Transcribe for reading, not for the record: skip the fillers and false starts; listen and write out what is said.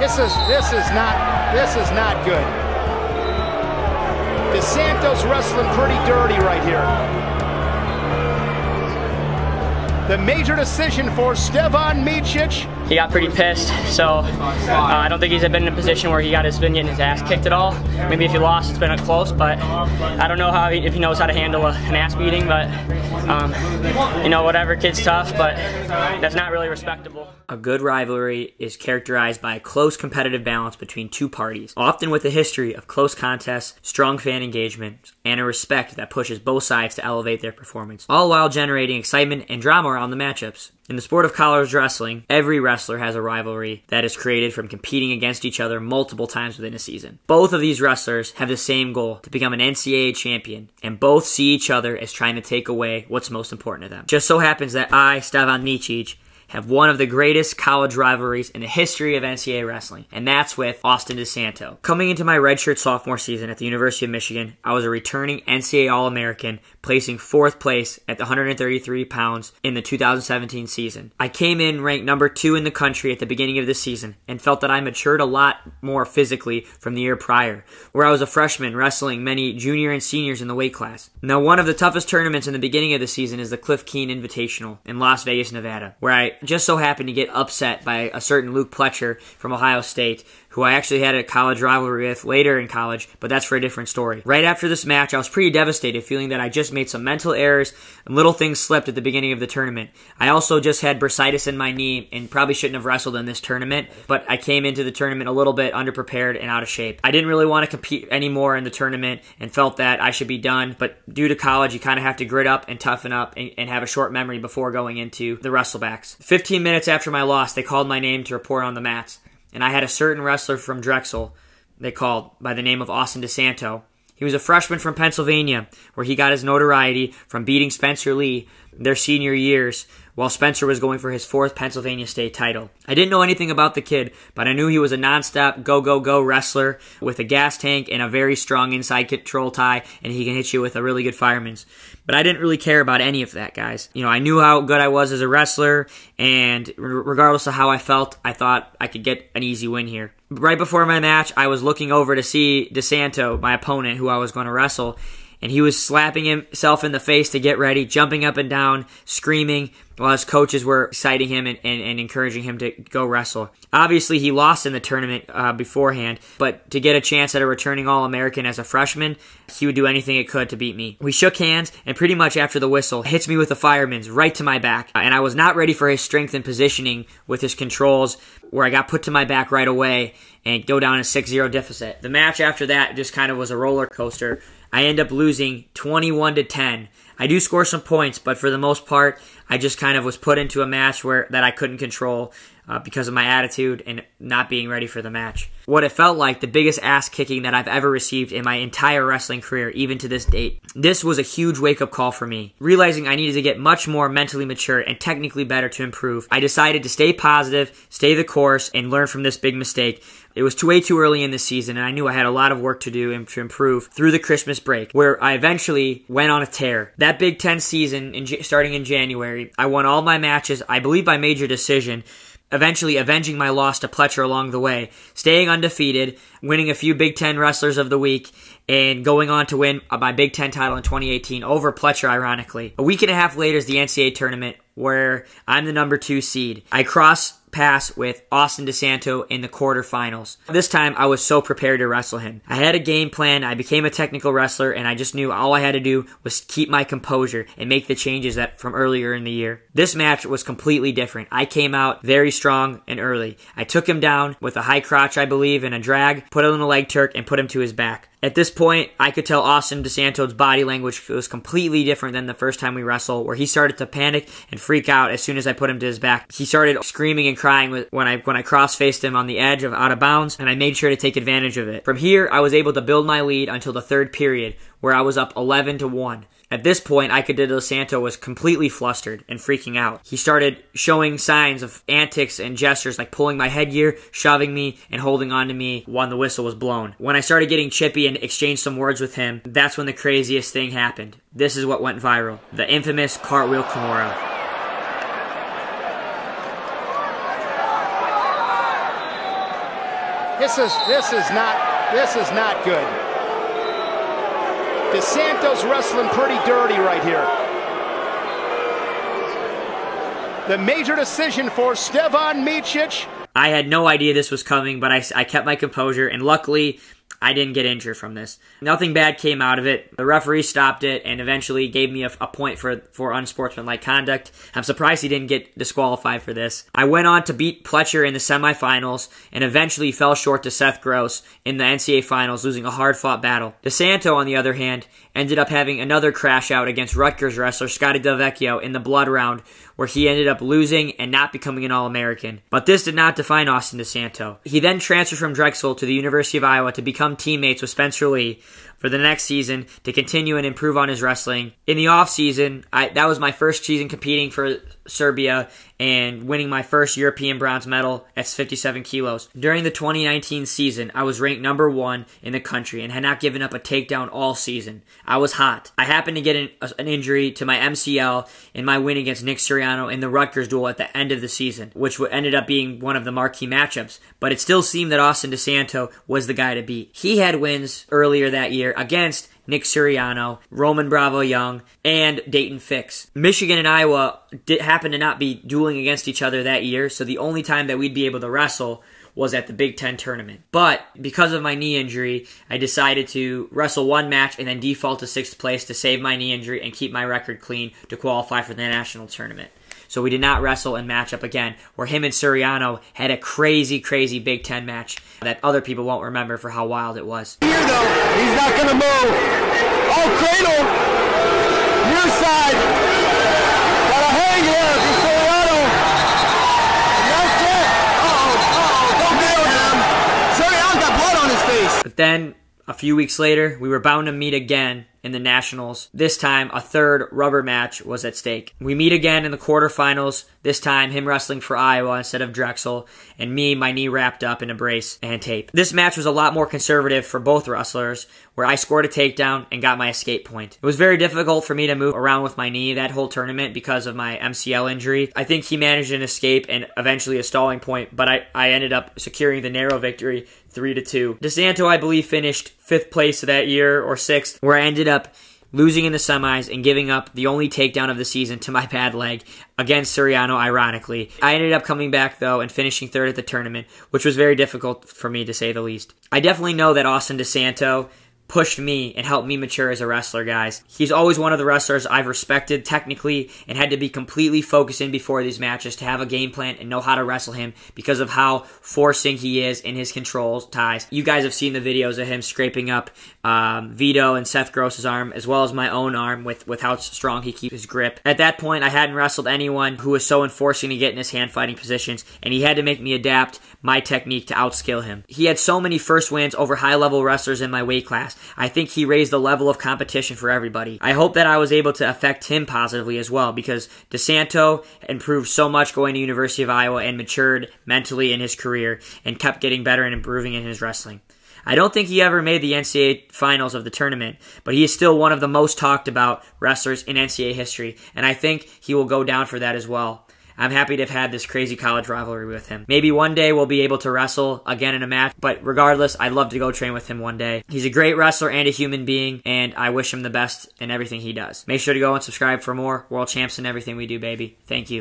This is not good. Desanto's wrestling pretty dirty right here. The major decision for Stevan Micic. He got pretty pissed, so I don't think he's been in a position where been getting his ass kicked at all. Maybe if he lost, it's been close, but I don't know if he knows how to handle an ass beating, but you know, whatever, kid's tough, but that's not really respectable. A good rivalry is characterized by a close competitive balance between two parties, often with a history of close contests, strong fan engagement, and a respect that pushes both sides to elevate their performance, all while generating excitement and drama around the matchups. In the sport of college wrestling, every wrestler has a rivalry that is created from competing against each other multiple times within a season. Both of these wrestlers have the same goal, to become an NCAA champion, and both see each other as trying to take away what's most important to them. Just so happens that I, Stevan Micic, have one of the greatest college rivalries in the history of NCAA wrestling, and that's with Austin Desanto. Coming into my redshirt sophomore season at the University of Michigan, I was a returning NCAA All-American, placing 4th place at the 133 pounds in the 2017 season. I came in ranked number 2 in the country at the beginning of this season, and felt that I matured a lot more physically from the year prior, where I was a freshman wrestling many junior and seniors in the weight class. Now, one of the toughest tournaments in the beginning of the season is the Cliff Keen Invitational in Las Vegas, Nevada, where I just so happened to get upset by a certain Luke Pletcher from Ohio State, who I actually had a college rivalry with later in college, but that's for a different story. Right after this match, I was pretty devastated, feeling that I just made some mental errors and little things slipped at the beginning of the tournament. I also just had bursitis in my knee and probably shouldn't have wrestled in this tournament, but I came into the tournament a little bit underprepared and out of shape. I didn't really want to compete anymore in the tournament and felt that I should be done, but due to college, you kind of have to grit up and toughen up and have a short memory before going into the wrestlebacks. 15 minutes after my loss, they called my name to report on the mats. And I had a certain wrestler from Drexel, they called, by the name of Austin Desanto. He was a freshman from Pennsylvania, where he got his notoriety from beating Spencer Lee their senior years, while Spencer was going for his 4th Pennsylvania state title. I didn't know anything about the kid, but I knew he was a non-stop go-go-go wrestler with a gas tank and a very strong inside control tie, and he can hit you with a really good fireman's. But I didn't really care about any of that, guys. You know, I knew how good I was as a wrestler, and regardless of how I felt, I thought I could get an easy win here. Right before my match, I was looking over to see Desanto, my opponent, who I was going to wrestle, and he was slapping himself in the face to get ready, jumping up and down, screaming, while his coaches were citing him and encouraging him to go wrestle. Obviously, he lost in the tournament beforehand, but to get a chance at a returning All-American as a freshman, he would do anything it could to beat me. We shook hands, and pretty much after the whistle, hits me with a fireman's right to my back, and I was not ready for his strength and positioning with his controls, where I got put to my back right away and go down a 6-0 deficit. The match after that just kind of was a roller coaster. I end up losing 21-10. I do score some points, but for the most part, I just kind of was put into a match that I couldn't control because of my attitude and not being ready for the match. What it felt like the biggest ass kicking that I've ever received in my entire wrestling career, even to this date. This was a huge wake-up call for me. Realizing I needed to get much more mentally mature and technically better to improve, I decided to stay positive, stay the course, and learn from this big mistake. It was way too early in the season, and I knew I had a lot of work to do and to improve through the Christmas break, where I eventually went on a tear. That Big Ten season, starting in January, I won all my matches, I believe by major decision, eventually avenging my loss to Pletcher along the way, staying undefeated, winning a few Big Ten Wrestlers of the Week, and going on to win my Big Ten title in 2018 over Pletcher, ironically. A week and a half later is the NCAA tournament, where I'm the number 2 seed. I cross pass with Austin Desanto in the quarterfinals. This time, I was so prepared to wrestle him. I had a game plan, I became a technical wrestler, and I just knew all I had to do was keep my composure and make the changes from earlier in the year. This match was completely different. I came out very strong and early. I took him down with a high crotch, I believe, and a drag, put him in a leg turk, and put him to his back. At this point, I could tell Austin Desanto's body language was completely different than the first time we wrestled, where he started to panic and freak out as soon as I put him to his back. He started screaming and crying when I cross-faced him on the edge of out of bounds, and I made sure to take advantage of it. From here, I was able to build my lead until the 3rd period, where I was up 11-1. At this point, I could tell Desanto was completely flustered and freaking out. He started showing signs of antics and gestures like pulling my headgear, shoving me, and holding on to me when the whistle was blown. When I started getting chippy and exchanged some words with him, that's when the craziest thing happened. This is what went viral. The infamous cartwheel Kimura. This is not good. Desanto's wrestling pretty dirty right here. The major decision for Stevan Micic. I had no idea this was coming, but I kept my composure, and luckily, I didn't get injured from this. Nothing bad came out of it. The referee stopped it and eventually gave me a point for unsportsmanlike conduct. I'm surprised he didn't get disqualified for this. I went on to beat Pletcher in the semifinals and eventually fell short to Seth Gross in the NCAA finals, losing a hard-fought battle. Desanto, on the other hand, ended up having another crash out against Rutgers wrestler Scotty Del Vecchio in the blood round, where he ended up losing and not becoming an All-American. But this did not define Austin Desanto. He then transferred from Drexel to the University of Iowa to become teammates with Spencer Lee for the next season to continue and improve on his wrestling. In the off-season, that was my first season competing for Serbia and winning my first European bronze medal at 57 kilos. During the 2019 season, I was ranked number 1 in the country and had not given up a takedown all season. I was hot. I happened to get an injury to my MCL in my win against Nick Siriano in the Rutgers duel at the end of the season, which ended up being one of the marquee matchups. But it still seemed that Austin Desanto was the guy to beat. He had wins earlier that year against Nick Siriano, Roman Bravo Young, and Dayton Fix. Michigan and Iowa happened to not be dueling against each other that year, so the only time that we'd be able to wrestle was at the Big Ten tournament. But because of my knee injury, I decided to wrestle one match and then default to 6th place to save my knee injury and keep my record clean to qualify for the national tournament. So we did not wrestle and match up again, where him and Siriano had a crazy, crazy Big Ten match that other people won't remember for how wild it was. Here though, he's not going to move. Oh, cradle! Near side. Gotta hang here for Siriano. And that's it. Don't nail him. Siriano's got blood on his face. But then, a few weeks later, we were bound to meet again in the Nationals. This time, a third rubber match was at stake. We meet again in the quarterfinals, this time him wrestling for Iowa instead of Drexel, and me, my knee wrapped up in a brace and tape. This match was a lot more conservative for both wrestlers, where I scored a takedown and got my escape point. It was very difficult for me to move around with my knee that whole tournament because of my MCL injury. I think he managed an escape and eventually a stalling point, but I ended up securing the narrow victory 3-2. Desanto, I believe, finished 5th place that year, or 6th, where I ended up losing in the semis and giving up the only takedown of the season to my bad leg against Siriano, ironically. I ended up coming back, though, and finishing 3rd at the tournament, which was very difficult for me, to say the least. I definitely know that Austin Desanto pushed me and helped me mature as a wrestler, guys. He's always one of the wrestlers I've respected technically and had to be completely focused in before these matches to have a game plan and know how to wrestle him because of how forcing he is in his control ties. You guys have seen the videos of him scraping up Vito and Seth Gross's arm, as well as my own arm with how strong he keeps his grip. At that point, I hadn't wrestled anyone who was so enforcing to get in his hand fighting positions, and he had to make me adapt my technique to outskill him. He had so many first wins over high-level wrestlers in my weight class. I think he raised the level of competition for everybody. I hope that I was able to affect him positively as well, because Desanto improved so much going to University of Iowa and matured mentally in his career and kept getting better and improving in his wrestling. I don't think he ever made the NCAA finals of the tournament, but he is still one of the most talked about wrestlers in NCAA history, and I think he will go down for that as well. I'm happy to have had this crazy college rivalry with him. Maybe one day we'll be able to wrestle again in a match, but regardless, I'd love to go train with him one day. He's a great wrestler and a human being, and I wish him the best in everything he does. Make sure to go and subscribe for more World Champs and everything we do, baby. Thank you.